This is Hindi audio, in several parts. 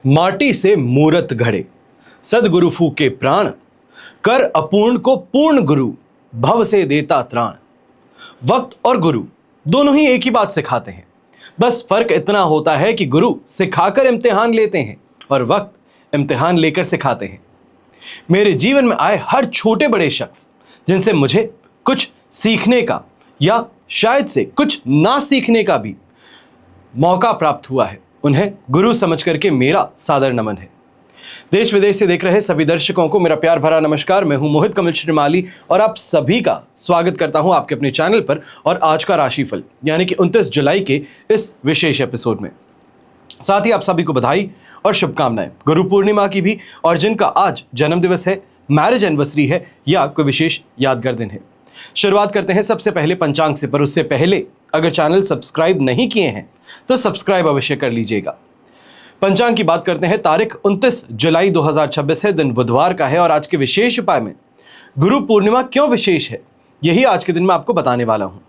माटी से मूरत घड़े, सदगुरु फूके प्राण, कर अपूर्ण को पूर्ण गुरु, भव से देता त्राण। वक्त और गुरु दोनों ही एक ही बात सिखाते हैं, बस फर्क इतना होता है कि गुरु सिखाकर इम्तिहान लेते हैं और वक्त इम्तिहान लेकर सिखाते हैं। मेरे जीवन में आए हर छोटे बड़े शख्स जिनसे मुझे कुछ सीखने का या शायद से कुछ ना सीखने का भी मौका प्राप्त हुआ है, उन्हें गुरु समझ करके मेरा सादर नमन है। देश विदेश से देख रहे सभी दर्शकों को मेरा प्यार भरा नमस्कार। मैं हूं मोहित कमल श्रीमाली और आप सभी का स्वागत करता हूं आपके अपने चैनल पर और आज का राशिफल यानी कि 29 जुलाई के इस विशेष एपिसोड में। साथ ही आप सभी को बधाई और शुभकामनाएं गुरु पूर्णिमा की भी, और जिनका आज जन्म दिवस है, मैरिज एनिवर्सरी है या कोई विशेष यादगार दिन है। शुरुआत करते हैं सबसे पहले पंचांग से, पर उससे पहले अगर चैनल सब्सक्राइब नहीं किए हैं तो सब्सक्राइब अवश्य कर लीजिएगा। पंचांग की बात करते हैं। तारीख 29 जुलाई 2026 है, दिन बुधवार का है और आज के विशेष उपाय में गुरु पूर्णिमा क्यों विशेष है यही आज के दिन में आपको बताने वाला हूं।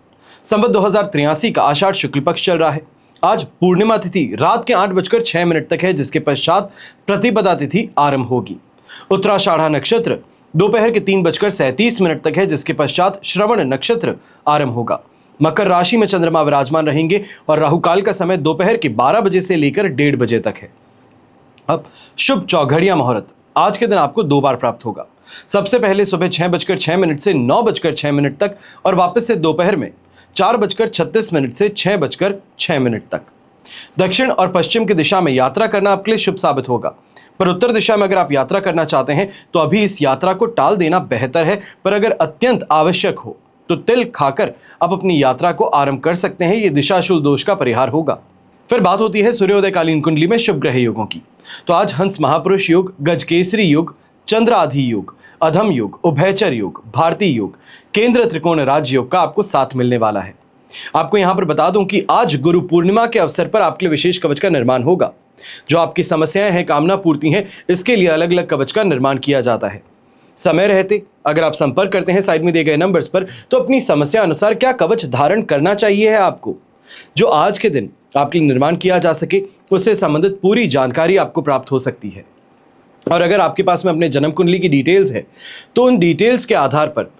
संवत 2083 का आषाढ़ शुक्ल पक्ष चल रहा है। आज पूर्णिमा तिथि रात के 8:06 तक है, जिसके पश्चात प्रतिपदा तिथि आरंभ होगी। उत्तराषाढ़ा नक्षत्र दोपहर के 3:37 तक है, जिसके पश्चात श्रवण नक्षत्र आरंभ होगा। मकर राशि में चंद्रमा विराजमान रहेंगे और राहु काल का समय दोपहर के 12 बजे से लेकर 1:30 बजे तक है। अब शुभ चौघड़िया मुहूर्त आज के दिन आपको 2 बार प्राप्त होगा। सबसे पहले सुबह 6:06 से 9:06 तक और वापस से दोपहर में 4:36 से 6:06 तक। दक्षिण और पश्चिम की दिशा में यात्रा करना आपके लिए शुभ साबित होगा, पर उत्तर दिशा में अगर आप यात्रा करना चाहते हैं तो अभी इस यात्रा को टाल देना बेहतर है। पर अगर अत्यंत आवश्यक हो तो तिल खाकर आप अपनी यात्रा को आरंभ कर सकते हैं। यह दिशाशूल दोष का परिहार होगा। फिर बात होती है सूर्योदयकालीन कुंडली में शुभ ग्रह योगों की। तो आज हंस महापुरुष योग, गजकेसरी योग, चंद्राधि योग, अधम योग, उभयचर योग, भारतीय योग, केंद्र त्रिकोण राज योग का आपको साथ मिलने वाला है। आपको यहां पर बता दूं कि आज गुरु पूर्णिमा के अवसर पर आपके लिए विशेष कवच का निर्माण होगा। जो आपकी समस्याएं हैं, कामना पूर्ति हैं, इसके लिए अलग अलग कवच का निर्माण किया जाता है। समय रहते अगर आप संपर्क करते हैं साइड में दिए गए नंबर्स पर, तो अपनी समस्या अनुसार क्या कवच धारण करना चाहिए है आपको, जो आज के दिन आपके लिए निर्माण किया जा सके, उससे संबंधित पूरी जानकारी आपको प्राप्त हो सकती है। और अगर आपके पास में अपने जन्म कुंडली की डिटेल्स है तो उन डिटेल्स के आधार पर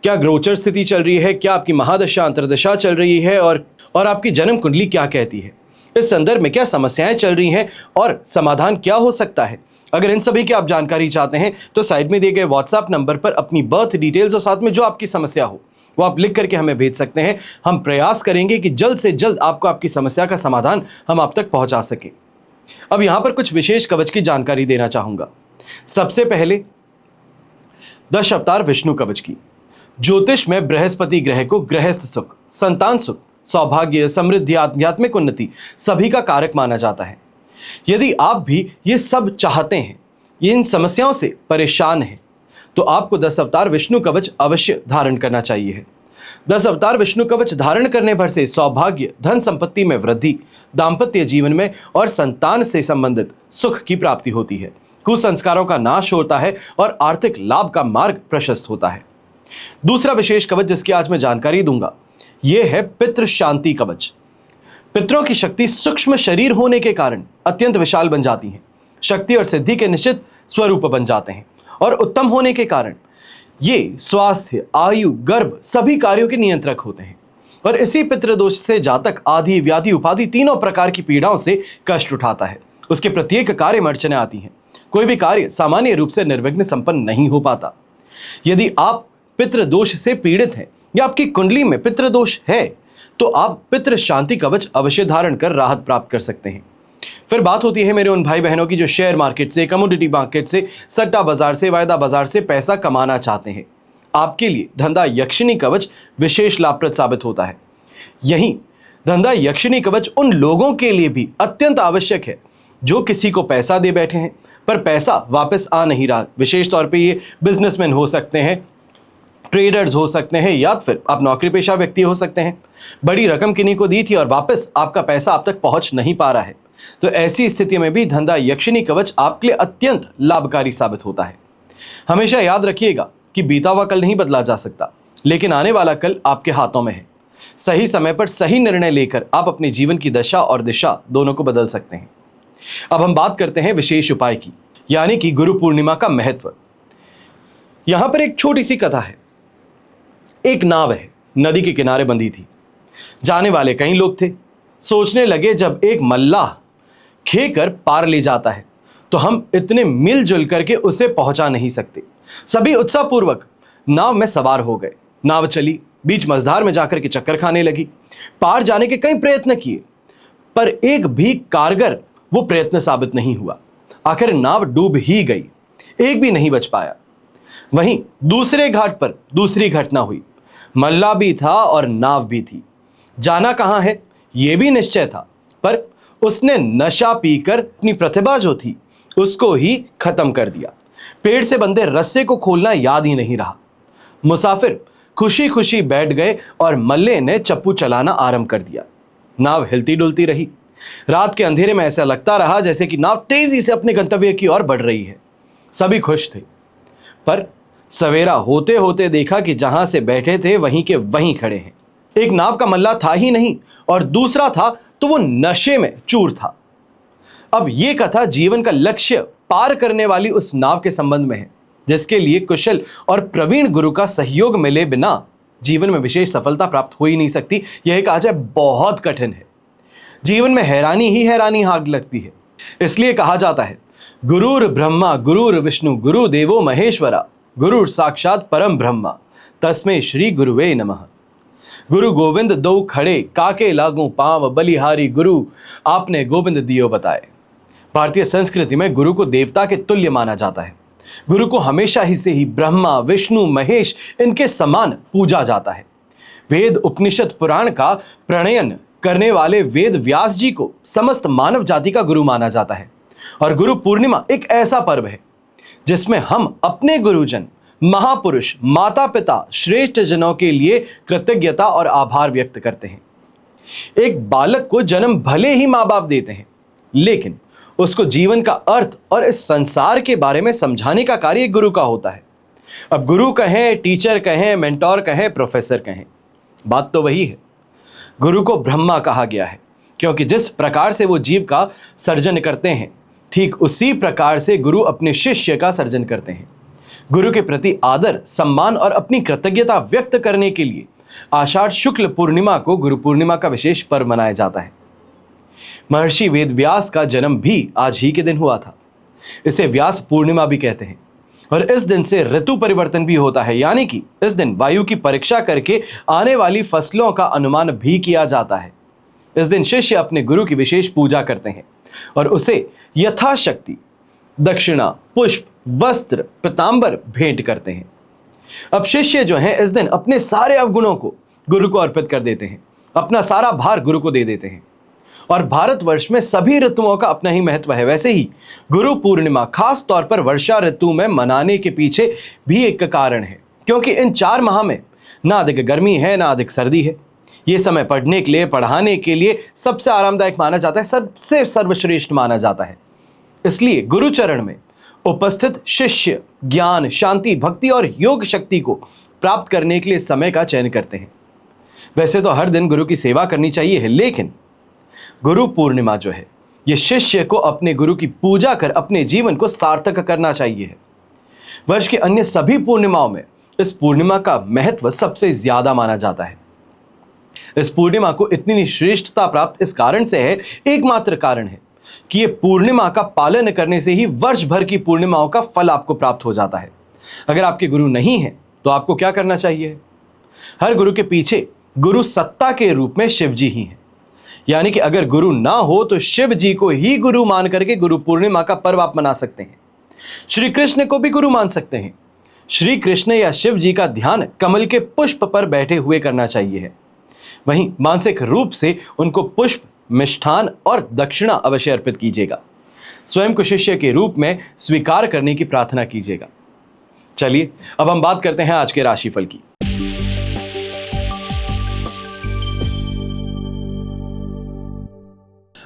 क्या गोचर स्थिति चल रही है, क्या आपकी महादशा अंतर्दशा चल रही है और आपकी जन्म कुंडली क्या कहती है, इस संदर्भ में क्या समस्याएं चल रही हैं और समाधान क्या हो सकता है, अगर इन सभी की आप जानकारी चाहते हैं तो साइड में दिए गए व्हाट्सएप नंबर पर अपनी बर्थ डिटेल्स और साथ में जो आपकी समस्या हो वो आप लिख करके हमें भेज सकते हैं। हम प्रयास करेंगे कि जल्द से जल्द आपको आपकी समस्या का समाधान हम आप तक पहुंचा सके। अब यहां पर कुछ विशेष कवच की जानकारी देना चाहूंगा। सबसे पहले 10 अवतार विष्णु कवच की। ज्योतिष में बृहस्पति ग्रह को गृहस्थ सुख, संतान सुख, सौभाग्य, समृद्धि, आध्यात्मिक उन्नति सभी का कारक माना जाता है। यदि आप भी ये सब चाहते हैं, ये इन समस्याओं से परेशान हैं, तो आपको 10 अवतार विष्णु कवच अवश्य धारण करना चाहिए है। 10 अवतार विष्णु कवच धारण करने भर से सौभाग्य, धन संपत्ति में वृद्धि, दाम्पत्य जीवन में और संतान से संबंधित सुख की प्राप्ति होती है। कुसंस्कारों का नाश होता है और आर्थिक लाभ का मार्ग प्रशस्त होता है। दूसरा विशेष कवच जिसकी आज मैं जानकारी दूंगा, यह है पितृ शांति कवच। पितरों की शक्ति सूक्ष्म शरीर होने के कारण अत्यंत विशाल बन जाती है, शक्ति और सिद्धि के निश्चित स्वरूप बन जाते हैं और उत्तम होने के कारण ये स्वास्थ्य, आयु, गर्भ सभी कार्यों के नियंत्रक होते हैं। और इसी पितृदोष से जातक आदि, व्याधि, उपाधि तीनों प्रकार की पीड़ाओं से कष्ट उठाता है। उसके प्रत्येक कार्य में अड़चनें आती हैं। कोई भी कार्य सामान्य रूप से निर्विघ्न संपन्न नहीं हो पाता। यदि आप पितृदोष से पीड़ित हैं या आपकी कुंडली में पितृदोष है तो आप पितृ शांति कवच अवश्य धारण कर राहत प्राप्त कर सकते हैं। फिर बात होती है मेरे उन भाई बहनों की जो शेयर मार्केट से, कमोडिटी मार्केट से, सट्टा बाजार से, वायदा बाजार से पैसा कमाना चाहते हैं। आपके लिए धंधा यक्षिणी कवच विशेष लाभप्रद साबित होता है। यही धंधा यक्षिणी कवच उन लोगों के लिए भी अत्यंत आवश्यक है जो किसी को पैसा दे बैठे हैं पर पैसा वापस आ नहीं रहा। विशेष तौर पर ये बिजनेसमैन हो सकते हैं, ट्रेडर्स हो सकते हैं, या फिर आप नौकरी पेशा व्यक्ति हो सकते हैं। बड़ी रकम किन्हीं को दी थी और वापस आपका पैसा आप तक पहुंच नहीं पा रहा है, तो ऐसी स्थिति में भी धंधा यक्षिणी कवच आपके लिए अत्यंत लाभकारी साबित होता है। हमेशा याद रखिएगा कि बीता हुआ कल नहीं बदला जा सकता, लेकिन आने वाला कल आपके हाथों में है। सही समय पर सही निर्णय लेकर आप अपने जीवन की दशा और दिशा दोनों को बदल सकते हैं। अब हम बात करते हैं विशेष उपाय की, यानी कि गुरु पूर्णिमा का महत्व। यहां पर एक छोटी सी कथा है। एक नाव है, नदी के किनारे बंधी थी। जाने वाले कई लोग थे। सोचने लगे, जब एक मल्लाह खेकर पार ले जाता है तो हम इतने मिलजुल करके उसे पहुंचा नहीं सकते। सभी उत्साहपूर्वक नाव में सवार हो गए। नाव चली, बीच मझधार में जाकर के चक्कर खाने लगी। पार जाने के कई प्रयत्न किए, पर एक भी कारगर वो प्रयत्न साबित नहीं हुआ। आखिर नाव डूब ही गई, एक भी नहीं बच पाया। वहीं दूसरे घाट पर दूसरी घटना हुई। मल्लाह भी था और नाव भी थी। जाना कहां है यह भी निश्चय था, पर उसने नशा पीकर अपनी प्रतिभा जो थी उसको ही खत्म कर दिया। पेड़ से बंधे रस्से को खोलना याद ही नहीं रहा। मुसाफिर खुशी खुशी बैठ गए और मल्ले ने चप्पू चलाना आरंभ कर दिया। नाव हिलती डुलती रही। रात के अंधेरे में ऐसा लगता रहा जैसे कि नाव तेजी से अपने गंतव्य की ओर बढ़ रही है। सभी खुश थे, पर सवेरा होते होते देखा कि जहां से बैठे थे वहीं के वहीं खड़े हैं। एक नाव का मल्ला था ही नहीं और दूसरा था तो वो नशे में चूर था। अब ये कथा जीवन का लक्ष्य पार करने वाली उस नाव के संबंध में है, जिसके लिए कुशल और प्रवीण गुरु का सहयोग मिले बिना जीवन में विशेष सफलता प्राप्त हो ही नहीं सकती। यह कहा जाए बहुत कठिन है। जीवन में हैरानी ही हैरानी आग लगती है। इसलिए कहा जाता है, गुरुर ब्रह्मा गुरुर विष्णु गुरु देवो महेश्वरा गुरुर साक्षात परम ब्रह्मा तस्मै श्री गुरुवे नमः। गुरु गोविंद दो खड़े काके लागू पांव बलिहारी गुरु आपने गोविंद दियो बताए। भारतीय संस्कृति में गुरु को देवता के तुल्य माना जाता है। गुरु को हमेशा ही से ही ब्रह्मा विष्णु महेश इनके समान पूजा जाता है। वेद उपनिषद पुराण का प्रणयन करने वाले वेद व्यास जी को समस्त मानव जाति का गुरु माना जाता है। और गुरु पूर्णिमा एक ऐसा पर्व है जिसमें हम अपने गुरुजन महापुरुष माता पिता श्रेष्ठ जनों के लिए कृतज्ञता और आभार व्यक्त करते हैं। एक बालक को जन्म भले ही माँ बाप देते हैं, लेकिन उसको जीवन का अर्थ और इस संसार के बारे में समझाने का कार्य गुरु का होता है। अब गुरु कहें, टीचर कहें, मेंटोर कहें, प्रोफेसर कहें, बात तो वही है। गुरु को ब्रह्मा कहा गया है क्योंकि जिस प्रकार से वो जीव का सर्जन करते हैं, ठीक उसी प्रकार से गुरु अपने शिष्य का सर्जन करते हैं। गुरु के प्रति आदर, सम्मान और अपनी कृतज्ञता व्यक्त करने के लिए आषाढ़ शुक्ल पूर्णिमा को गुरु पूर्णिमा का विशेष पर्व मनाया जाता है। महर्षि वेदव्यास का जन्म भी आज ही के दिन हुआ था। इसे व्यास पूर्णिमा भी कहते हैं। और इस दिन से ऋतु परिवर्तन भी होता है, यानी कि इस दिन वायु की परीक्षा करके आने वाली फसलों का अनुमान भी किया जाता है। इस दिन शिष्य अपने गुरु की विशेष पूजा करते हैं और उसे यथाशक्ति दक्षिणा, पुष्प, वस्त्र, पीतांबर भेंट करते हैं। अब शिष्य जो हैं इस दिन अपने सारे अवगुणों को गुरु को अर्पित कर देते हैं, अपना सारा भार गुरु को दे देते हैं। और भारतवर्ष में सभी ऋतुओं का अपना ही महत्व है। वैसे ही गुरु पूर्णिमा खास तौर पर वर्षा ऋतु में मनाने के पीछे भी एक कारण है, क्योंकि इन 4 माह में ना अधिक गर्मी है ना अधिक सर्दी है। ये समय पढ़ने के लिए, पढ़ाने के लिए सबसे आरामदायक माना जाता है, सबसे सर्वश्रेष्ठ माना जाता है। इसलिए गुरुचरण में उपस्थित शिष्य ज्ञान, शांति, भक्ति और योग शक्ति को प्राप्त करने के लिए समय का चयन करते हैं। वैसे तो हर दिन गुरु की सेवा करनी चाहिए है, लेकिन गुरु पूर्णिमा जो है ये शिष्य को अपने गुरु की पूजा कर अपने जीवन को सार्थक करना चाहिए है। वर्ष के अन्य सभी पूर्णिमाओं में इस पूर्णिमा का महत्व सबसे ज्यादा माना जाता है। इस पूर्णिमा को इतनी श्रेष्ठता प्राप्त इस कारण से है, एकमात्र कारण है कि ये पूर्णिमा का पालन करने से ही वर्ष भर की पूर्णिमाओं का फल आपको प्राप्त हो जाता है। अगर आपके गुरु नहीं है तो आपको क्या करना चाहिए? हर गुरु के पीछे गुरु सत्ता के रूप में शिव जी ही हैं। यानी कि अगर गुरु ना हो तो शिव जी को ही गुरु मान करके गुरु पूर्णिमा का पर्व आप मना सकते हैं। श्री कृष्ण को भी गुरु मान सकते हैं। श्री कृष्ण या शिव जी का ध्यान कमल के पुष्प पर बैठे हुए करना चाहिए है। वहीं मानसिक रूप से उनको पुष्प, मिष्ठान और दक्षिणा अवश्य अर्पित कीजिएगा। स्वयं को शिष्य के रूप में स्वीकार करने की प्रार्थना कीजिएगा। चलिए अब हम बात करते हैं आज के राशिफल की।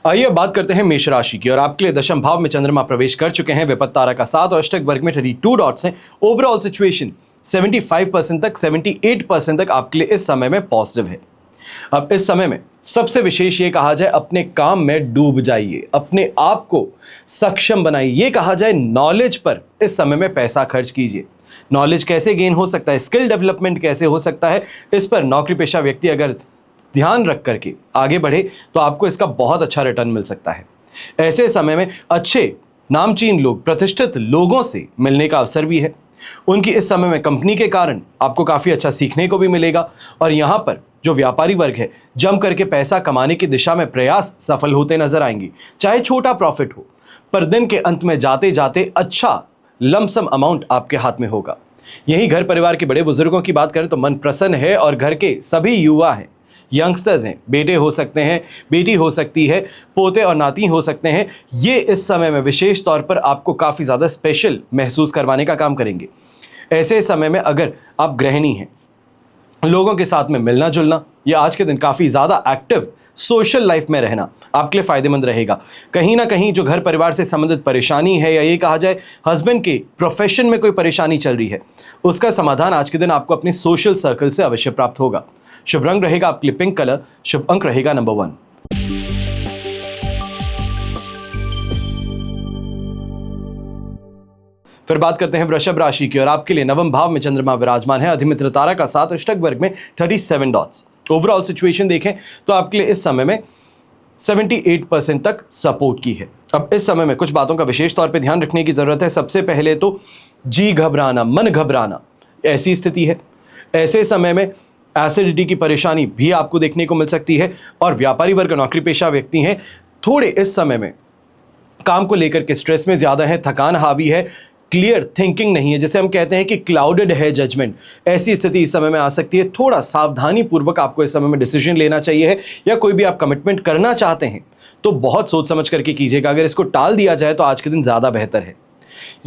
आइए बात करते हैं मेष राशि की। और आपके लिए दशम भाव में चंद्रमा प्रवेश कर चुके हैं। विपत्त तारा का 7 और अष्टक वर्ग में 32 डॉट्स हैं। ओवरऑल सिचुएशन 75% तक, 78% तक आपके लिए इस समय में पॉजिटिव है। अब इस समय में सबसे विशेष ये कहा जाए अपने काम में डूब जाइए, अपने आप को सक्षम बनाइए। ये कहा जाए नॉलेज पर इस समय में पैसा खर्च कीजिए। नॉलेज कैसे गेन हो सकता है, स्किल डेवलपमेंट कैसे हो सकता है, इस पर नौकरी पेशा व्यक्ति अगर ध्यान रख करके आगे बढ़े तो आपको इसका बहुत अच्छा रिटर्न मिल सकता है। ऐसे समय में अच्छे नामचीन लोग, प्रतिष्ठित लोगों से मिलने का अवसर भी है। उनकी इस समय में कंपनी के कारण आपको काफी अच्छा सीखने को भी मिलेगा और यहां पर जो व्यापारी वर्ग है जम करके पैसा कमाने की दिशा में प्रयास सफल होते नजर आएंगे। चाहे छोटा प्रॉफिट हो, पर दिन के अंत में जाते जाते अच्छा लमसम अमाउंट आपके हाथ में होगा। यही घर परिवार के बड़े बुजुर्गों की बात करें तो मन प्रसन्न है और घर के सभी युवा हैं, यंगस्टर्स हैं, बेटे हो सकते हैं, बेटी हो सकती है, पोते और नाती हो सकते हैं, ये इस समय में विशेष तौर पर आपको काफ़ी ज़्यादा स्पेशल महसूस करवाने का काम करेंगे। ऐसे समय में अगर आप गृहिणी हैं, लोगों के साथ में मिलना जुलना या आज के दिन काफ़ी ज़्यादा एक्टिव सोशल लाइफ में रहना आपके लिए फ़ायदेमंद रहेगा। कहीं ना कहीं जो घर परिवार से संबंधित परेशानी है या ये कहा जाए हस्बैंड के प्रोफेशन में कोई परेशानी चल रही है, उसका समाधान आज के दिन आपको अपने सोशल सर्कल से अवश्य प्राप्त होगा। शुभ रंग रहेगा आपके लिए पिंक कलर, शुभ अंक रहेगा नंबर 1। फिर बात करते हैं वृषभ राशि की और आपके लिए नवम भाव में चंद्रमा विराजमान है, अधिमित्र तारा का साथ, अष्टक वर्ग में 37 डॉट्स। ओवरऑल सिचुएशन देखें तो आपके लिए इस समय में 78% तक सपोर्ट की है। अब इस समय में कुछ बातों का विशेष तौर पे ध्यान रखने की जरूरत है। सबसे पहले तो जी घबराना, मन घबराना, ऐसी स्थिति है। ऐसे समय में एसिडिटी की परेशानी भी आपको देखने को मिल सकती है और व्यापारी वर्ग, नौकरी पेशा व्यक्ति हैं, थोड़े इस समय में काम को लेकर के स्ट्रेस में ज्यादा है, थकान हावी है, क्लियर थिंकिंग नहीं है, जैसे हम कहते हैं कि क्लाउडेड है जजमेंट, ऐसी स्थिति इस समय में आ सकती है। थोड़ा सावधानी पूर्वक आपको इस समय में डिसीजन लेना चाहिए है, या कोई भी आप कमिटमेंट करना चाहते हैं तो बहुत सोच समझ करके कीजिएगा। अगर इसको टाल दिया जाए तो आज के दिन ज्यादा बेहतर है।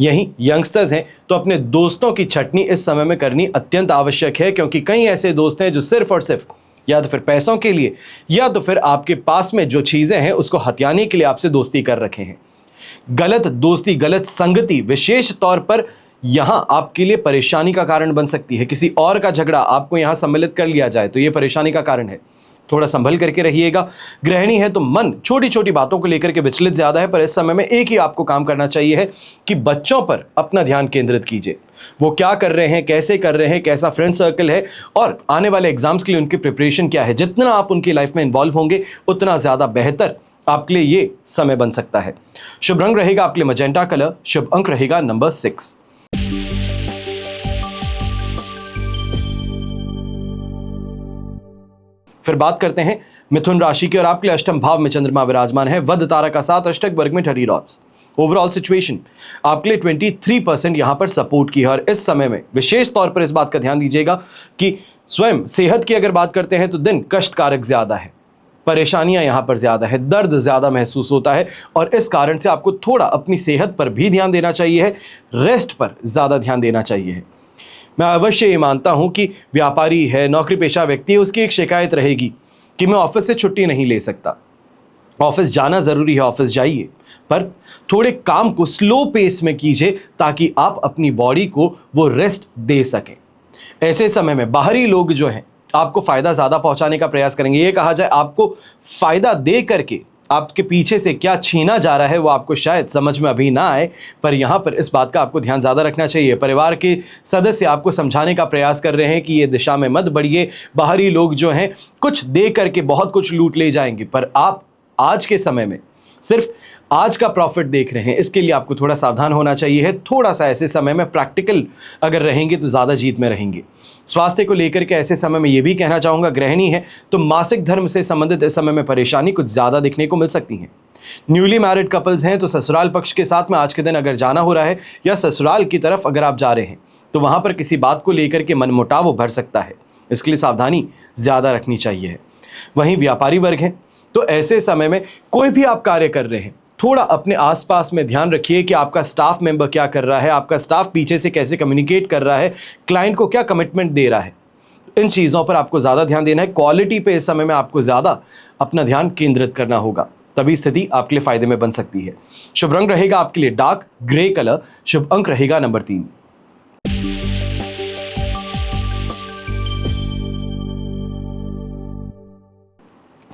यहीं यंगस्टर्स हैं तो अपने दोस्तों की छटनी इस समय में करनी अत्यंत आवश्यक है, क्योंकि कई ऐसे दोस्त हैं जो सिर्फ और सिर्फ या तो फिर पैसों के लिए या तो फिर आपके पास में जो चीजें हैं उसको हथियाने के लिए आपसे दोस्ती कर रखे हैं। गलत दोस्ती, गलत संगति विशेष तौर पर यहां आपके लिए परेशानी का कारण बन सकती है। किसी और का झगड़ा आपको यहां सम्मिलित कर लिया जाए तो यह परेशानी का कारण है। थोड़ा संभल करके रहिएगा। गृहिणी है तो मन छोटी छोटी बातों को लेकर के विचलित ज्यादा है, पर इस समय में एक ही आपको काम करना चाहिए है कि बच्चों पर अपना ध्यान केंद्रित कीजिए। वो क्या कर रहे हैं, कैसे कर रहे हैं, कैसा फ्रेंड सर्कल है और आने वाले एग्जाम्स के लिए उनकी प्रिपरेशन क्या है। जितना आप उनकी लाइफ में इन्वॉल्व होंगे उतना ज्यादा बेहतर आपके लिए ये समय बन सकता है। शुभ रंग रहेगा आपके लिए मजेंटा कलर, शुभ अंक रहेगा नंबर 6। फिर बात करते हैं मिथुन राशि की और आपके लिए अष्टम भाव में चंद्रमा विराजमान है, वध तारा का साथ, अष्टक वर्ग में 30 डॉट्स। ओवरऑल सिचुएशन आपके लिए 23% यहां पर सपोर्ट की है और इस समय में विशेष तौर पर इस बात का ध्यान दीजिएगा कि स्वयं सेहत की अगर बात करते हैं तो दिन कष्टकारक ज्यादा है, परेशानियां यहां पर ज्यादा है, दर्द ज्यादा महसूस होता है और इस कारण से आपको थोड़ा अपनी सेहत पर भी ध्यान देना चाहिए है, रेस्ट पर ज्यादा ध्यान देना चाहिए है। मैं अवश्य ये मानता हूं कि व्यापारी है, नौकरी पेशा व्यक्ति है, उसकी एक शिकायत रहेगी कि मैं ऑफिस से छुट्टी नहीं ले सकता। ऑफिस जाना जरूरी है, ऑफिस जाइए, पर थोड़े काम को स्लो पेस में कीजिए ताकि आप अपनी बॉडी को वो रेस्ट दे सकें। ऐसे समय में बाहरी लोग जो हैं आपको फायदा ज्यादा पहुंचाने का प्रयास करेंगे। ये कहा जाए आपको फायदा दे करके आपके पीछे से क्या छीना जा रहा है वो आपको शायद समझ में अभी ना आए, पर यहां पर इस बात का आपको ध्यान ज्यादा रखना चाहिए। परिवार के सदस्य आपको समझाने का प्रयास कर रहे हैं कि ये दिशा में मत बढ़िए, बाहरी लोग जो हैं कुछ दे करके बहुत कुछ लूट ले जाएंगे, पर आप आज के समय में सिर्फ आज का प्रॉफिट देख रहे हैं, इसके लिए आपको थोड़ा सावधान होना चाहिए है। थोड़ा सा ऐसे समय में प्रैक्टिकल अगर रहेंगे तो ज़्यादा जीत में रहेंगे। स्वास्थ्य को लेकर के ऐसे समय में ये भी कहना चाहूँगा, गृहिणी है तो मासिक धर्म से संबंधित इस समय में परेशानी कुछ ज़्यादा दिखने को मिल सकती है। न्यूली मैरिड कपल्स हैं तो ससुराल पक्ष के साथ में आज के दिन अगर जाना हो रहा है या ससुराल की तरफ अगर आप जा रहे हैं तो वहाँ पर किसी बात को लेकर के मनमुटाव उभर सकता है, इसके लिए सावधानी ज़्यादा रखनी चाहिए है। वहीं व्यापारी वर्ग हैं तो ऐसे समय में कोई भी आप कार्य कर रहे हैं, थोड़ा अपने आसपास में ध्यान रखिए कि आपका स्टाफ मेंबर क्या कर रहा है, आपका स्टाफ पीछे से कैसे कम्युनिकेट कर रहा है, क्लाइंट को क्या कमिटमेंट दे रहा है। इन चीज़ों पर आपको ज़्यादा ध्यान देना है। क्वालिटी पे इस समय में आपको ज़्यादा अपना ध्यान केंद्रित करना होगा, तभी स्थिति आपके लिए फायदे में बन सकती है। शुभ रंग रहेगा आपके लिए डार्क ग्रे कलर, शुभ अंक रहेगा नंबर 3।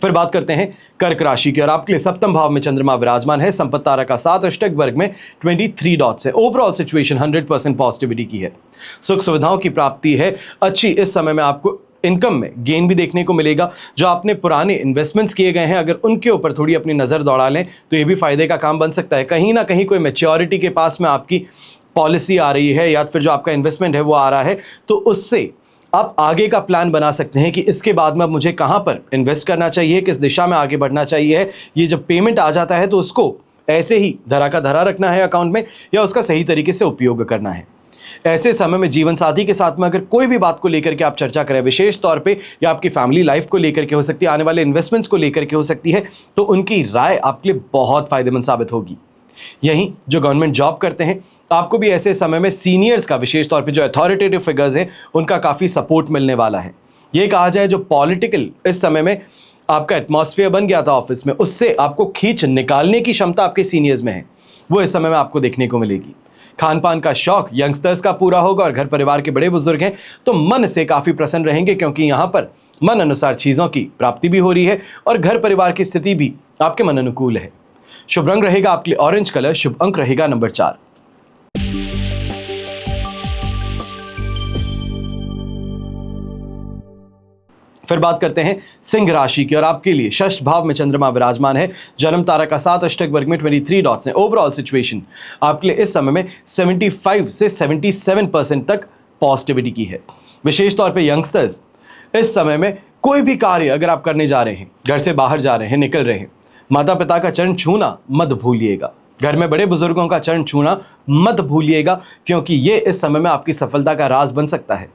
फिर बात करते हैं कर्क राशि की और आपके लिए सप्तम भाव में चंद्रमा विराजमान है। संपत्ति तारा का 7 अष्टक वर्ग में 23 डॉट्स है। ओवरऑल सिचुएशन 100% पॉजिटिविटी की है। सुख सुविधाओं की प्राप्ति है अच्छी। इस समय में आपको इनकम में गेन भी देखने को मिलेगा। जो आपने पुराने इन्वेस्टमेंट्स किए गए हैं अगर उनके ऊपर थोड़ी अपनी नज़र दौड़ा लें तो ये भी फायदे का काम बन सकता है। कहीं ना कहीं कोई मैच्योरिटी के पास में आपकी पॉलिसी आ रही है या फिर जो आपका इन्वेस्टमेंट है वो आ रहा है, तो उससे आप आगे का प्लान बना सकते हैं कि इसके बाद में अब मुझे कहाँ पर इन्वेस्ट करना चाहिए, किस दिशा में आगे बढ़ना चाहिए। ये जब पेमेंट आ जाता है तो उसको ऐसे ही धरा का धरा रखना है अकाउंट में या उसका सही तरीके से उपयोग करना है। ऐसे समय में जीवन साथी के साथ में अगर कोई भी बात को लेकर के आप चर्चा करें, विशेष तौर पे या आपकी फैमिली लाइफ को लेकर के हो सकती है, आने वाले इन्वेस्टमेंट्स को लेकर के हो सकती है, तो उनकी राय आपके लिए बहुत फायदेमंद साबित होगी। यहीं जो गवर्नमेंट जॉब करते हैं आपको भी ऐसे समय में सीनियर्स का, विशेष तौर पे जो अथॉरिटेटिव फिगर्स हैं, उनका काफ़ी सपोर्ट मिलने वाला है। ये कहा जाए जो पॉलिटिकल इस समय में आपका एटमॉस्फेयर बन गया था ऑफिस में, उससे आपको खींच निकालने की क्षमता आपके सीनियर्स में है, वो इस समय में आपको देखने को मिलेगी। खान पान का शौक यंगस्टर्स का पूरा होगा और घर परिवार के बड़े बुजुर्ग हैं तो मन से काफ़ी प्रसन्न रहेंगे, क्योंकि यहाँ पर मन अनुसार चीज़ों की प्राप्ति भी हो रही है और घर परिवार की स्थिति भी आपके मन अनुकूल है। शुभ रंग रहेगा आपके लिए ऑरेंज कलर। शुभ अंक रहेगा नंबर 4। फिर बात करते हैं सिंह राशि की और आपके लिए षष्ठ भाव में चंद्रमा विराजमान है। जन्म तारा का 7 अष्टक वर्ग में 23 डॉट्स हैं। ओवरऑल सिचुएशन आपके लिए इस समय में 75 से 77% तक पॉजिटिविटी की है। विशेष तौर पे यंगस्टर्स इस समय में कोई भी कार्य अगर आप करने जा रहे हैं, घर से बाहर जा रहे हैं, निकल रहे हैं, माता पिता का चरण छूना मत भूलिएगा। घर में बड़े बुजुर्गों का चरण छूना मत भूलिएगा, क्योंकि ये इस समय में आपकी सफलता का राज बन सकता है।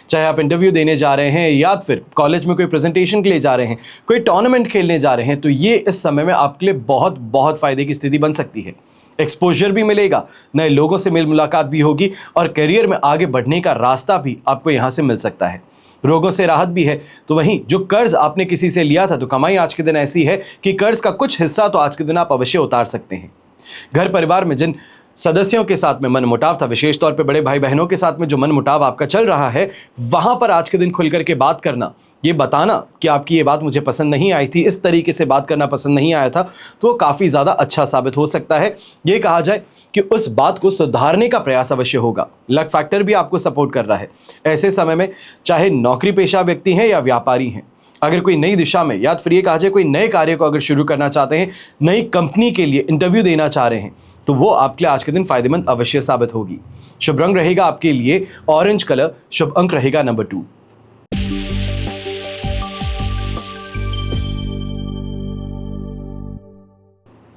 चाहे आप इंटरव्यू देने जा रहे हैं या फिर कॉलेज में कोई प्रेजेंटेशन के लिए जा रहे हैं, कोई टूर्नामेंट खेलने जा रहे हैं, तो ये इस समय में आपके लिए बहुत बहुत फायदे की स्थिति बन सकती है। एक्सपोजर भी मिलेगा, नए लोगों से मेल मुलाकात भी होगी और करियर में आगे बढ़ने का रास्ता भी आपको यहाँ से मिल सकता है। रोगों से राहत भी है। तो वहीं जो कर्ज आपने किसी से लिया था, तो कमाई आज के दिन ऐसी है कि कर्ज का कुछ हिस्सा तो आज के दिन आप अवश्य उतार सकते हैं। घर परिवार में जिन सदस्यों के साथ में मन मुटाव था, विशेष तौर पे बड़े भाई बहनों के साथ में जो मन मुटाव आपका चल रहा है, वहां पर आज के दिन खुल करके बात करना, ये बताना कि आपकी ये बात मुझे पसंद नहीं आई थी, इस तरीके से बात करना पसंद नहीं आया था, तो काफ़ी ज़्यादा अच्छा साबित हो सकता है। ये कहा जाए कि उस बात को सुधारने का प्रयास अवश्य होगा। लक फैक्टर भी आपको सपोर्ट कर रहा है। ऐसे समय में चाहे नौकरी पेशा व्यक्ति हैं या व्यापारी हैं, अगर कोई नई दिशा में या फिर ये कहा जाए कोई नए कार्य को अगर शुरू करना चाहते हैं, नई कंपनी के लिए इंटरव्यू देना चाह रहे हैं, तो वो आपके लिए आज के दिन फायदेमंद अवश्य साबित होगी। शुभ रंग रहेगा आपके लिए ऑरेंज कलर। शुभ अंक रहेगा नंबर 2।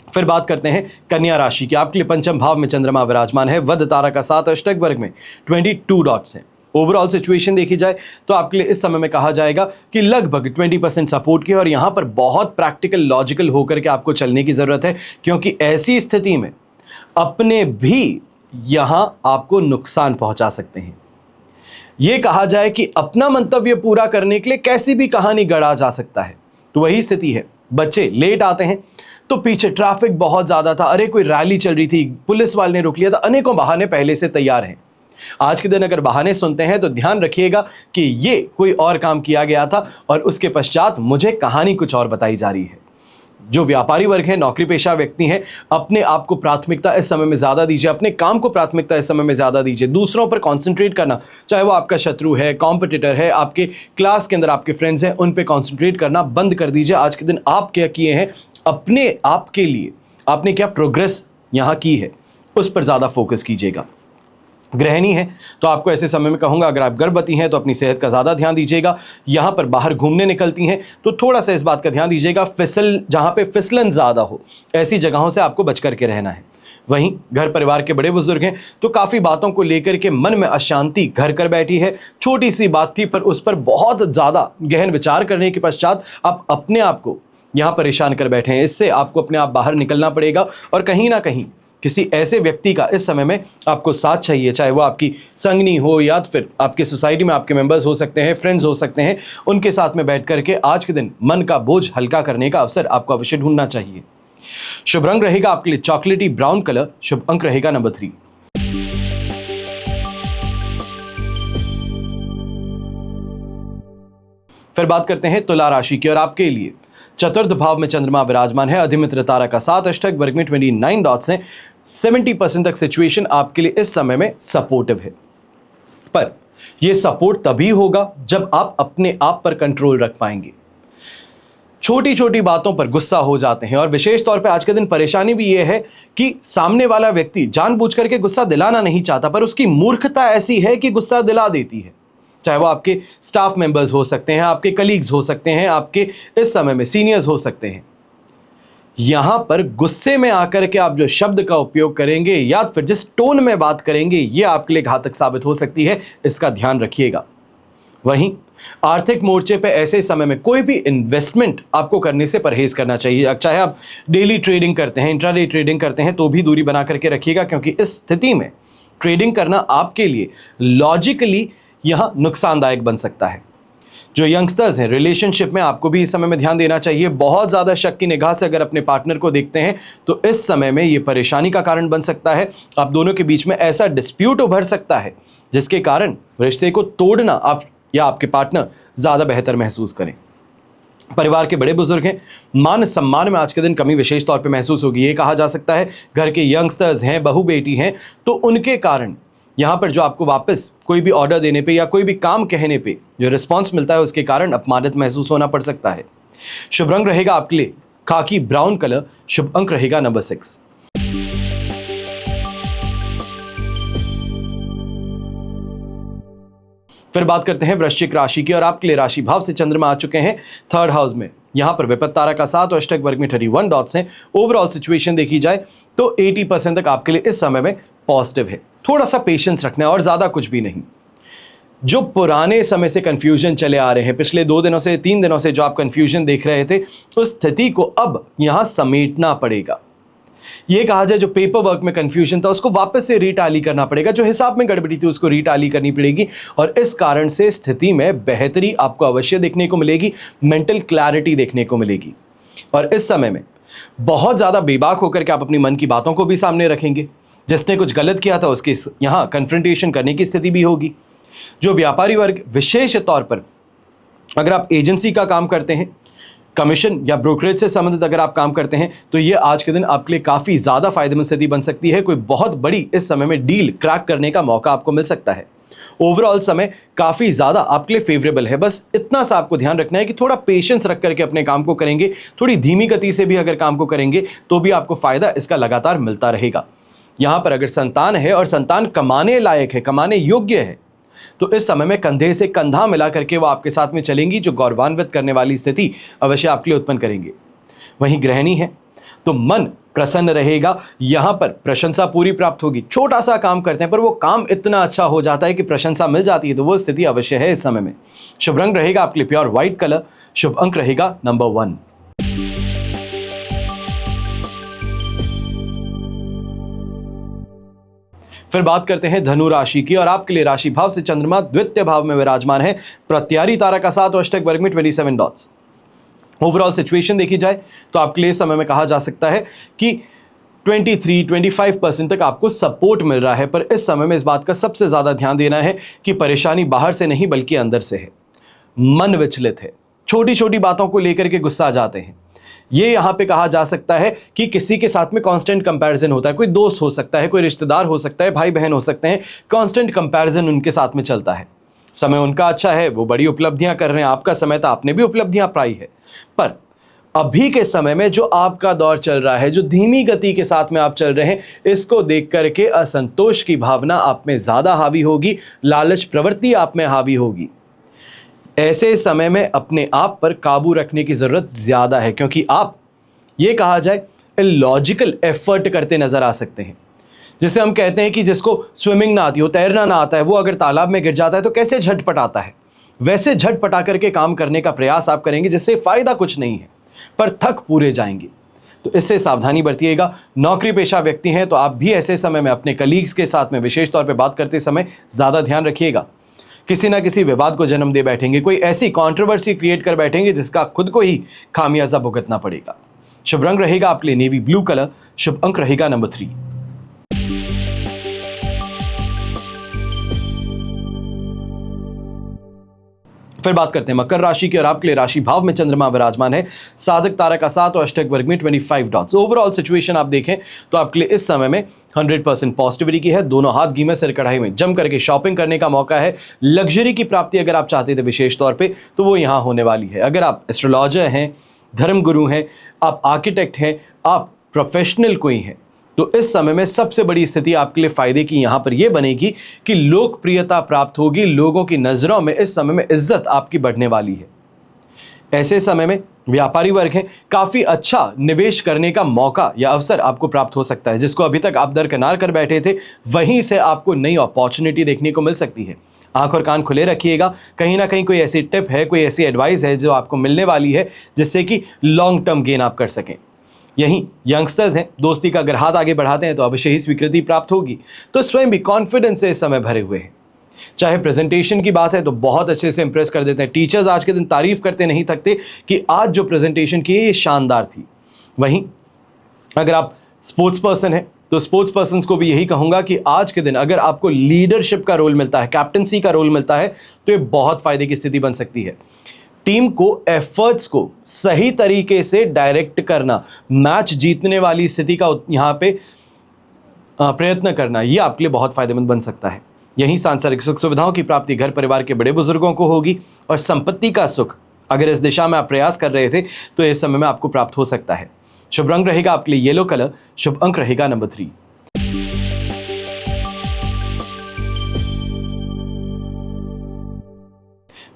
फिर बात करते हैं कन्या राशि की। आपके लिए पंचम भाव में चंद्रमा विराजमान है। वध तारा का 7 अष्टक वर्ग में 22 डॉट्स हैं। ओवरऑल सिचुएशन देखी जाए तो आपके लिए इस समय में कहा जाएगा कि लगभग 20% सपोर्ट की, और यहां पर बहुत प्रैक्टिकल लॉजिकल होकर के आपको चलने की जरूरत है, क्योंकि ऐसी स्थिति में अपने भी यहां आपको नुकसान पहुंचा सकते हैं। यह कहा जाए कि अपना मंतव्य पूरा करने के लिए कैसी भी कहानी गढ़ा जा सकता है। तो वही स्थिति है। बच्चे लेट आते हैं तो पीछे ट्रैफिक बहुत ज्यादा था, अरे कोई रैली चल रही थी, पुलिस वाले ने रोक लिया था, अनेकों बहाने पहले से तैयार हैं। आज के दिन अगर बहाने सुनते हैं तो ध्यान रखिएगा कि ये कोई और काम किया गया था और उसके पश्चात मुझे कहानी कुछ और बताई जा रही है। जो व्यापारी वर्ग है, नौकरी पेशा व्यक्ति हैं, अपने आप को प्राथमिकता इस समय में ज़्यादा दीजिए, अपने काम को प्राथमिकता इस समय में ज़्यादा दीजिए। दूसरों पर कॉन्सेंट्रेट करना, चाहे वो आपका शत्रु है, कॉम्पिटिटर है, आपके क्लास के अंदर आपके फ्रेंड्स हैं, उन पर कॉन्सेंट्रेट करना बंद कर दीजिए। आज के दिन आप क्या किए हैं, अपने आप के लिए आपने क्या प्रोग्रेस यहाँ की है, उस पर ज़्यादा फोकस कीजिएगा। गृहिणी है तो आपको ऐसे समय में कहूँगा, अगर आप गर्भवती हैं तो अपनी सेहत का ज़्यादा ध्यान दीजिएगा। यहाँ पर बाहर घूमने निकलती हैं तो थोड़ा सा इस बात का ध्यान दीजिएगा, जहाँ पे फिसलन ज़्यादा हो, ऐसी जगहों से आपको बच करके रहना है। वहीं घर परिवार के बड़े बुजुर्ग हैं तो काफ़ी बातों को लेकर के मन में अशांति घर कर बैठी है। छोटी सी बात थी पर उस पर बहुत ज़्यादा गहन विचार करने के पश्चात आप अपने आप को यहाँ परेशान कर बैठे हैं। इससे आपको अपने आप बाहर निकलना पड़ेगा और कहीं ना कहीं किसी ऐसे व्यक्ति का इस समय में आपको साथ चाहिए, चाहे वो आपकी संगनी हो या फिर आपकी सोसाइटी में आपके मेंबर्स हो सकते हैं, फ्रेंड्स हो सकते हैं। उनके साथ में बैठ करके आज के दिन मन का बोझ हल्का करने का अवसर आपको अवश्य ढूंढना चाहिए। शुभ रंग रहेगा आपके लिए चॉकलेटी ब्राउन कलर। शुभ अंक रहेगा नंबर 3। फिर बात करते हैं तुला राशि की और आपके लिए चतुर्थ भाव में चंद्रमा विराजमान है, अधिमित्र तारा का 7 अष्टक, वर्ग में 29 डॉट्स हैं। 70% तक सिचुएशन आपके लिए इस समय में सपोर्टिव है, पर यह सपोर्ट तभी होगा जब आप अपने आप पर कंट्रोल रख पाएंगे। छोटी छोटी बातों पर गुस्सा हो जाते हैं, और विशेष तौर पे आज के दिन परेशानी भी यह है कि सामने वाला व्यक्ति जानबूझ करके गुस्सा दिलाना नहीं चाहता, पर उसकी मूर्खता ऐसी है कि गुस्सा दिला देती है। चाहे वो आपके स्टाफ मेंबर्स हो सकते हैं, आपके कलीग्स हो सकते हैं, आपके इस समय में सीनियर्स हो सकते हैं। यहां पर गुस्से में आकर के आप जो शब्द का उपयोग करेंगे या फिर जिस टोन में बात करेंगे, यह आपके लिए घातक साबित हो सकती है, इसका ध्यान रखिएगा। वहीं आर्थिक मोर्चे पे ऐसे समय में कोई भी इन्वेस्टमेंट आपको करने से परहेज करना चाहिए। चाहे आप डेली ट्रेडिंग करते हैं, इंट्राडे ट्रेडिंग करते हैं, तो भी दूरी बना करके रखिएगा, क्योंकि इस स्थिति में ट्रेडिंग करना आपके लिए लॉजिकली यहां नुकसानदायक बन सकता है। जो यंगस्टर्स हैं, रिलेशनशिप में आपको भी इस समय में ध्यान देना चाहिए। बहुत ज़्यादा शक की निगाह से अगर अपने पार्टनर को देखते हैं तो इस समय में ये परेशानी का कारण बन सकता है। आप दोनों के बीच में ऐसा डिस्प्यूट उभर सकता है जिसके कारण रिश्ते को तोड़ना आप या आपके पार्टनर ज़्यादा बेहतर महसूस करें। परिवार के बड़े बुजुर्ग हैं, मान सम्मान में आज के दिन कमी विशेष तौर पे महसूस होगी। ये कहा जा सकता है घर के यंगस्टर्स हैं, बहू बेटी हैं, तो उनके कारण यहाँ पर जो आपको वापस कोई भी ऑर्डर देने पे या कोई भी काम कहने पे जो रिस्पॉन्स मिलता है, उसके कारण अपमानित महसूस होना पड़ सकता है। शुभ रंग रहेगा आपके लिए खाकी ब्राउन कलर, शुभ अंक रहेगा नंबर 6। फिर बात करते हैं वृश्चिक राशि की, और आपके लिए राशि भाव से चंद्रमा आ चुके हैं 3rd हाउस में। यहां पर विपत्त तारा का 7 और अष्टक, वर्ग में 31 डॉट्स हैं। ओवरऑल सिचुएशन देखी जाए तो 80% तक आपके लिए इस समय में पॉजिटिव है। थोड़ा सा पेशेंस रखना है और ज्यादा कुछ भी नहीं। जो पुराने समय से कंफ्यूजन चले आ रहे हैं, पिछले 2 दिनों से 3 दिनों से जो आप कंफ्यूजन देख रहे थे, उस स्थिति को अब यहां समेटना पड़ेगा। ये कहा जाए जो पेपर वर्क में कंफ्यूजन था, उसको वापस से रीटाली करना पड़ेगा। जो हिसाब में गड़बड़ी थी उसको रीटाली करनी पड़ेगी, और इस कारण से स्थिति में बेहतरी आपको अवश्य देखने को मिलेगी, मेंटल क्लैरिटी देखने को मिलेगी। और इस समय में बहुत ज़्यादा बेबाक होकर के आप अपनी मन की बातों को भी सामने रखेंगे। जिसने कुछ गलत किया था उसके यहाँ कन्फ्रंटेशन करने की स्थिति भी होगी। जो व्यापारी वर्ग, विशेष तौर पर अगर आप एजेंसी का काम करते हैं, कमीशन या ब्रोकरेज से संबंधित अगर आप काम करते हैं, तो ये आज के दिन आपके लिए काफ़ी ज़्यादा फायदेमंद स्थिति बन सकती है। कोई बहुत बड़ी इस समय में डील क्रैक करने का मौका आपको मिल सकता है। ओवरऑल समय काफ़ी ज़्यादा आपके लिए फेवरेबल है। बस इतना सा आपको ध्यान रखना है कि थोड़ा पेशेंस रख करके अपने काम को करेंगे, थोड़ी धीमी गति से भी अगर काम को करेंगे तो भी आपको फ़ायदा इसका लगातार मिलता रहेगा। यहाँ पर अगर संतान है और संतान कमाने लायक है, कमाने योग्य है, तो इस समय में कंधे से कंधा मिला करके वो आपके साथ में चलेंगी, जो गौरवान्वित करने वाली स्थिति अवश्य आपके लिए उत्पन्न करेंगे। वहीं गृहिणी है तो मन प्रसन्न रहेगा, यहां पर प्रशंसा पूरी प्राप्त होगी। छोटा सा काम करते हैं पर वो काम इतना अच्छा हो जाता है कि प्रशंसा मिल जाती है, तो वो स्थिति अवश्य है इस समय में। शुभ रंग रहेगा आपके लिए प्योर व्हाइट कलर, शुभ अंक रहेगा नंबर 1। फिर बात करते हैं धनु राशि की, और आपके लिए राशि भाव से चंद्रमा द्वितीय भाव में विराजमान है। प्रत्यारी तारा का 7 और अष्टक, वर्ग में 27 डॉट्स। ओवरऑल सिचुएशन देखी जाए तो आपके लिए समय में कहा जा सकता है कि 23-25% तक आपको सपोर्ट मिल रहा है, पर इस समय में इस बात का सबसे ज्यादा ध्यान देना है कि परेशानी बाहर से नहीं बल्कि अंदर से है। मन विचलित है, छोटी छोटी बातों को लेकर के गुस्सा आ जाते हैं। ये यहां पे कहा जा सकता है कि किसी के साथ में कांस्टेंट कंपैरिजन होता है। कोई दोस्त हो सकता है, कोई रिश्तेदार हो सकता है, भाई बहन हो सकते हैं, कांस्टेंट कंपैरिजन उनके साथ में चलता है। समय उनका अच्छा है, वो बड़ी उपलब्धियां कर रहे हैं, आपका समय था, आपने भी उपलब्धियां पाई है, पर अभी के समय में जो आपका दौर चल रहा है, जो धीमी गति के साथ में आप चल रहे हैं, इसको देख करके असंतोष की भावना आप में ज्यादा हावी होगी, लालच प्रवृत्ति आप में हावी होगी। ऐसे समय में अपने आप पर काबू रखने की जरूरत ज्यादा है, क्योंकि आप ये कहा जाए लॉजिकल एफर्ट करते नजर आ सकते हैं। जिसे हम कहते हैं कि जिसको स्विमिंग ना आती हो, तैरना ना आता है, वो अगर तालाब में गिर जाता है तो कैसे झटपटाता है, वैसे झटपटा करके काम करने का प्रयास आप करेंगे, जिससे फायदा कुछ नहीं है पर थक पूरे जाएंगे। तो इससे सावधानी बरतिएगा। नौकरी पेशा व्यक्ति हैं तो आप भी ऐसे समय में अपने कलीग्स के साथ में विशेष तौर पर बात करते समय ज्यादा ध्यान रखिएगा। किसी ना किसी विवाद को जन्म दे बैठेंगे, कोई ऐसी कंट्रोवर्सी क्रिएट कर बैठेंगे जिसका खुद को ही खामियाजा भुगतना पड़ेगा। शुभ रंग रहेगा आपके लिए नेवी ब्लू कलर, शुभ अंक रहेगा नंबर 3। फिर फिर बात करते हैं मकर राशि की और आपके लिए राशि भाव में चंद्रमा विराजमान है। साधक तारा का 7 और अष्टक वर्ग में 25 डॉट्स। ओवरऑल सिचुएशन आप देखें तो आपके लिए इस समय में 100% पॉजिटिविटी की है। दोनों हाथ घी में सिर कढ़ाई में जम करके शॉपिंग करने का मौका है। लग्जरी की प्राप्ति अगर आप चाहते थे विशेष तौर पे तो वो यहाँ होने वाली है। अगर आप एस्ट्रोलॉजर हैं, धर्मगुरु हैं, आप आर्किटेक्ट हैं, आप प्रोफेशनल कोई हैं, तो इस समय में सबसे बड़ी स्थिति आपके लिए फायदे की यहां पर यह बनेगी कि लोकप्रियता प्राप्त होगी। लोगों की नजरों में इस समय में इज्जत आपकी बढ़ने वाली है। ऐसे समय में व्यापारी वर्ग है, काफी अच्छा निवेश करने का मौका या अवसर आपको प्राप्त हो सकता है। जिसको अभी तक आप दरकिनार कर बैठे थे, वहीं से आपको नई अपॉर्चुनिटी देखने को मिल सकती है। आंख और कान खुले रखिएगा, कहीं ना कहीं कोई ऐसी टिप है, कोई ऐसी एडवाइस है जो आपको मिलने वाली है जिससे कि लॉन्ग टर्म गेन आप कर सकें। यहीं यंगस्टर्स हैं, दोस्ती का अगर हाथ आगे बढ़ाते हैं तो अवश्य ही स्वीकृति प्राप्त होगी। तो स्वयं भी कॉन्फिडेंस से इस समय भरे हुए हैं। चाहे प्रेजेंटेशन की बात है तो बहुत अच्छे से इंप्रेस कर देते हैं। टीचर्स आज के दिन तारीफ करते नहीं थकते कि आज जो प्रेजेंटेशन की ये शानदार थी। वहीं अगर आप स्पोर्ट्स पर्सन हैं तो स्पोर्ट्स पर्सन को भी यही कहूंगा कि आज के दिन अगर आपको लीडरशिप का रोल मिलता है, कैप्टनसी का रोल मिलता है, तो ये बहुत फायदे की स्थिति बन सकती है। टीम को एफर्ट्स को सही तरीके से डायरेक्ट करना, मैच जीतने वाली स्थिति का यहां पे प्रयत्न करना, यह आपके लिए बहुत फायदेमंद बन सकता है। यहीं सांसारिक सुख सुविधाओं की प्राप्ति घर परिवार के बड़े बुजुर्गों को होगी और संपत्ति का सुख अगर इस दिशा में आप प्रयास कर रहे थे तो इस समय में आपको प्राप्त हो सकता है। शुभ रंग रहेगा आपके लिए येलो कलर, शुभ अंक रहेगा नंबर 3।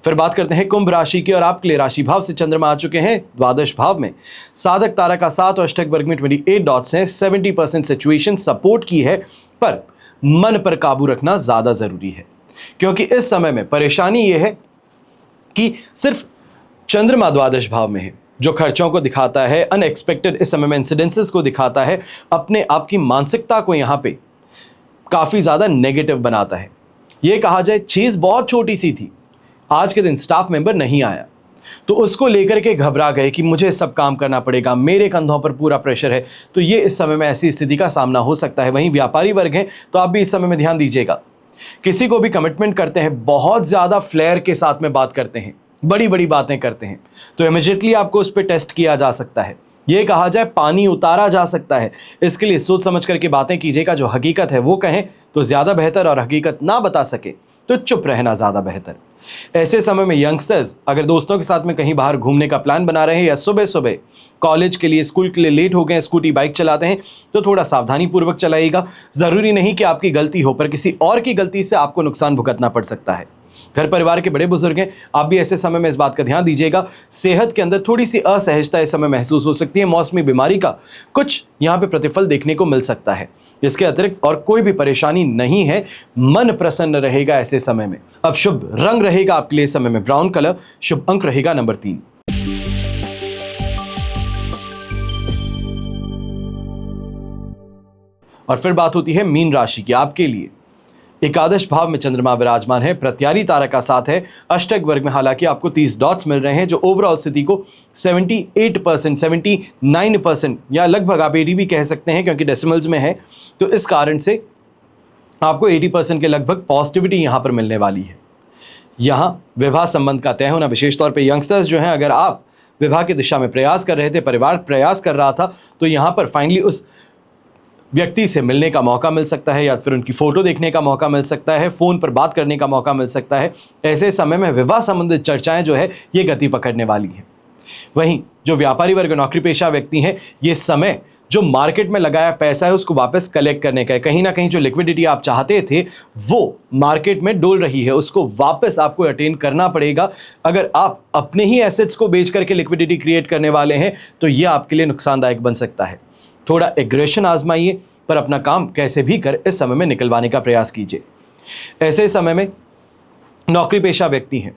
फिर बात करते हैं कुंभ राशि की और आपके लिए राशि भाव से चंद्रमा आ चुके हैं द्वादश भाव में। साधक तारा का 7 और अष्टक वर्ग में 28 डॉट्स हैं। 70% सिचुएशन सपोर्ट की है, पर मन पर काबू रखना ज्यादा जरूरी है, क्योंकि इस समय में परेशानी यह है कि सिर्फ चंद्रमा द्वादश भाव में है, जो खर्चों को दिखाता है, अनएक्सपेक्टेड इस समय में इंसिडेंसेस को दिखाता है, अपने आप की मानसिकता को यहां पे काफी ज्यादा नेगेटिव बनाता है। यह कहा जाए चीज बहुत छोटी सी थी, आज के दिन स्टाफ मेंबर नहीं आया तो उसको लेकर के घबरा गए कि मुझे सब काम करना पड़ेगा, मेरे कंधों पर पूरा प्रेशर है। तो ये इस समय में ऐसी स्थिति का सामना हो सकता है। वहीं व्यापारी वर्ग हैं तो आप भी इस समय में ध्यान दीजिएगा। किसी को भी कमिटमेंट करते हैं, बहुत ज्यादा फ्लेयर के साथ में बात करते हैं, बड़ी बड़ी बातें करते हैं, तो इमीडिएटली आपको उस पर टेस्ट किया जा सकता है। यह कहा जाए पानी उतारा जा सकता है। इसके लिए सोच समझ करके बातें कीजिएगा। जो हकीकत है वो कहें तो ज्यादा बेहतर, और हकीकत ना बता सके तो चुप रहना ज्यादा बेहतर। ऐसे समय में यंगस्टर्स अगर दोस्तों के साथ में कहीं बाहर घूमने का प्लान बना रहे हैं या सुबह सुबह कॉलेज के लिए, स्कूल के लिए लेट हो गए, स्कूटी बाइक चलाते हैं, तो थोड़ा सावधानी पूर्वक चलाइएगा। जरूरी नहीं कि आपकी गलती हो, पर किसी और की गलती से आपको नुकसान भुगतना पड़ सकता है। घर परिवार के बड़े बुजुर्ग हैं, आप भी ऐसे समय में इस बात का ध्यान दीजिएगा। सेहत के अंदर थोड़ी सी असहजता इस समय महसूस हो सकती है। मौसमी बीमारी का कुछ यहाँ पे प्रतिफल देखने को मिल सकता है। इसके अतिरिक्त और कोई भी परेशानी नहीं है, मन प्रसन्न रहेगा ऐसे समय में। अब शुभ रंग रहेगा आपके लिए समय में ब्राउन कलर, शुभ अंक रहेगा नंबर 3। और फिर बात होती है मीन राशि की। आपके लिए एकादश भाव में चंद्रमा विराजमान है, प्रत्यारी तारा का साथ है। अष्टक वर्ग में हालांकि आपको 30 डॉट्स मिल रहे हैं, जो ओवरऑल स्थिति को 78%, 79% या लगभग आप 80 भी कह सकते हैं क्योंकि डेसिमल्स में है, तो इस कारण से आपको 80% के लगभग पॉजिटिविटी यहां पर मिलने वाली है। यहां विवाह संबंध का तय होना, विशेष तौर पर यंगस्टर्स जो हैं, अगर आप विवाह की दिशा में प्रयास कर रहे थे, परिवार प्रयास कर रहा था, तो यहां पर फाइनली उस व्यक्ति से मिलने का मौका मिल सकता है, या फिर उनकी फोटो देखने का मौका मिल सकता है, फोन पर बात करने का मौका मिल सकता है। ऐसे समय में विवाह संबंधित चर्चाएं जो है ये गति पकड़ने वाली हैं। वहीं जो व्यापारी वर्ग, नौकरी पेशा व्यक्ति हैं, ये समय जो मार्केट में लगाया पैसा है उसको वापस कलेक्ट करने का है। कहीं ना कहीं जो लिक्विडिटी आप चाहते थे वो मार्केट में डोल रही है, उसको वापस आपको अटेन करना पड़ेगा। अगर आप अपने ही एसेट्स को बेच करके लिक्विडिटी क्रिएट करने वाले हैं तो यह आपके लिए नुकसानदायक बन सकता है। थोड़ा एग्रेशन आजमाइए, पर अपना काम कैसे भी कर इस समय में निकलवाने का प्रयास कीजिए। ऐसे समय में नौकरी पेशा व्यक्ति हैं,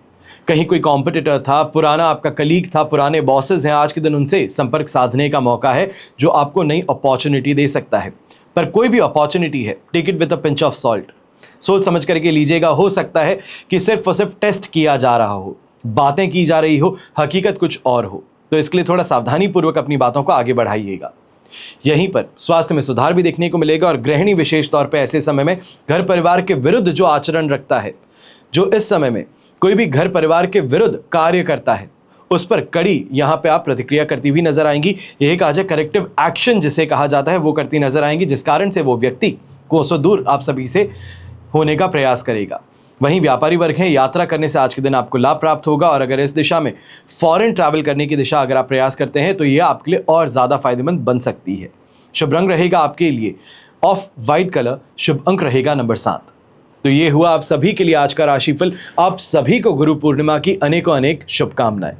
कहीं कोई कॉम्पिटिटर था, पुराना आपका कलीग था, पुराने बॉसेस हैं, आज के दिन उनसे संपर्क साधने का मौका है जो आपको नई अपॉर्चुनिटी दे सकता है। पर कोई भी अपॉर्चुनिटी है, take it with a pinch of salt, सोच समझ करके लीजिएगा। हो सकता है कि सिर्फ और सिर्फ टेस्ट किया जा रहा हो, बातें की जा रही हो, हकीकत कुछ और हो, तो इसके लिए थोड़ा सावधानी पूर्वक अपनी बातों को आगे बढ़ाइएगा। यहीं पर स्वास्थ्य में सुधार भी देखने को मिलेगा, और गृहिणी विशेष तौर पर ऐसे समय में घर परिवार के विरुद्ध जो आचरण रखता है, जो इस समय में कोई भी घर परिवार के विरुद्ध कार्य करता है उस पर कड़ी यहां पे आप प्रतिक्रिया करती हुई नजर आएंगी। यही कहा जाए करेक्टिव एक्शन जिसे कहा जाता है वो करती नजर आएंगी, जिस कारण से वो व्यक्ति कोसों दूर आप सभी से होने का प्रयास करेगा। वहीं व्यापारी वर्ग है, यात्रा करने से आज के दिन आपको लाभ प्राप्त होगा और अगर इस दिशा में फॉरेन ट्रैवल करने की दिशा अगर आप प्रयास करते हैं तो यह आपके लिए और ज्यादा फायदेमंद बन सकती है। शुभ रंग रहेगा आपके लिए ऑफ वाइट कलर, शुभ अंक रहेगा नंबर 7। तो ये हुआ आप सभी के लिए आज का राशिफल। आप सभी को गुरु पूर्णिमा की अनेकों अनेक शुभकामनाएं।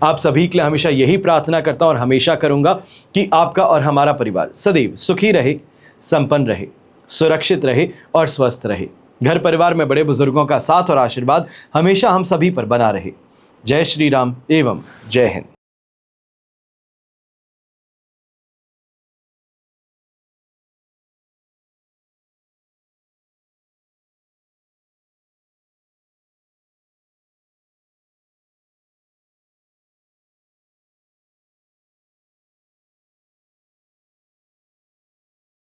आप सभी के लिए हमेशा यही प्रार्थना करता हूं और हमेशा करूंगा कि आपका और हमारा परिवार सदैव सुखी रहे, संपन्न रहे, सुरक्षित रहे और स्वस्थ रहे। घर परिवार में बड़े बुजुर्गों का साथ और आशीर्वाद हमेशा हम सभी पर बना रहे। जय श्री राम एवं जय हिंद।